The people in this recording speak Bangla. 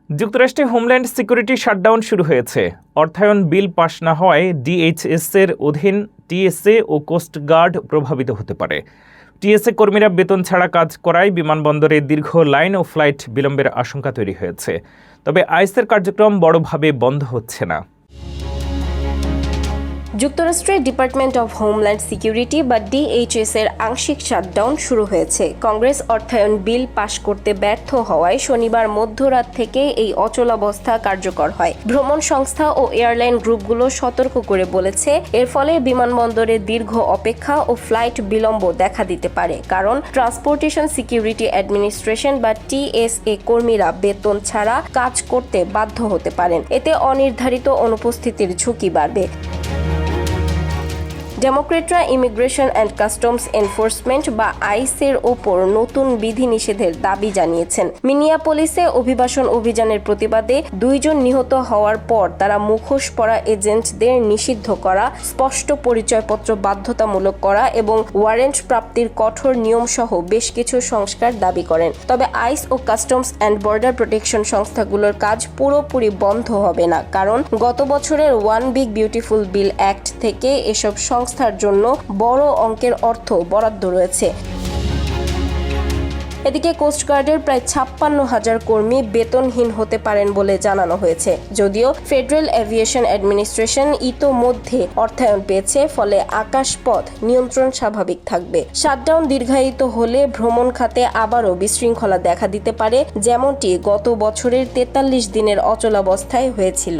যুক্তরাষ্ট্রে হোমল্যান্ড সিকিউরিটি শাটডাউন শুরু হয়েছে। অর্থায়ন বিল পাশ না হওয়ায় ডিএইচএস-এর অধীন টিএসএ ও কোস্টগার্ড প্রভাবিত হতে পারে। টিএসএ কর্মীরা বেতন ছাড়া কাজ করায় বিমানবন্দরে দীর্ঘ লাইন ও ফ্লাইট বিলম্বের আশঙ্কা তৈরি হয়েছে। তবে আইএসের কার্যক্রম বড়ভাবে বন্ধ হচ্ছে না। যুক্তরাষ্ট্রের ডিপার্টমেন্ট অব হোমল্যান্ড সিকিউরিটি বা ডিএইচএস এর আংশিক শাটডাউন শুরু হয়েছে। কংগ্রেস অর্থায়ন বিল পাশ করতে ব্যর্থ হওয়ায় শনিবার মধ্যরাত থেকে এই অচলাবস্থা কার্যকর হয়। ভ্রমণ সংস্থা ও এয়ারলাইন গ্রুপগুলো সতর্ক করে বলেছে, এর ফলে বিমানবন্দরে দীর্ঘ অপেক্ষা ও ফ্লাইট বিলম্ব দেখা দিতে পারে, কারণ ট্রান্সপোর্টেশন সিকিউরিটি অ্যাডমিনিস্ট্রেশন বা টিএসএ কর্মীরা বেতন ছাড়া কাজ করতে বাধ্য হতে পারেন। এতে অনির্ধারিত অনুপস্থিতির ঝুঁকি বাড়বে। ডেমোক্রেটরা ইমিগ্রেশন অ্যান্ড কাস্টমস এনফোর্সমেন্ট বা আইসের ওপর নতুন বিধিনিষেধের দাবি জানিয়েছেন। মিনিয়াপোলিসে অভিবাসন অভিযানের প্রতিবাদে 2 জন নিহত হওয়ার পর তারা মুখোশ পরা এজেন্টদের নিষিদ্ধ করা, স্পষ্ট পরিচয়পত্র বাধ্যতামূলক করা এবং ওয়ারেন্ট প্রাপ্তির কঠোর নিয়মসহ বেশ কিছু সংস্কার দাবি করেন। তবে আইস ও কাস্টমস অ্যান্ড বর্ডার প্রোটেকশন সংস্থাগুলোর কাজ পুরোপুরি বন্ধ হবে না, কারণ গত বছরের one big beautiful bill act থেকে এসব সংস্থার জন্য বড় অঙ্কের অর্থ বরাদ্দ রয়েছে। এদিকে কোস্টগার্ডের প্রায় 56,000 কর্মী বেতনহীন হতে পারেন বলে জানানো হয়েছে। যদিও ফেডারেল এভিয়েশন অ্যাডমিনিস্ট্রেশন ইতোমধ্যে অর্থায়ন পেয়েছে, ফলে আকাশপথ নিয়ন্ত্রণ স্বাভাবিক থাকবে। শাটডাউন দীর্ঘায়িত হলে ভ্রমণ খাতে আবারও বিশৃঙ্খলা দেখা দিতে পারে, যেমনটি গত বছরের 43 দিনের অচলাবস্থায় হয়েছিল।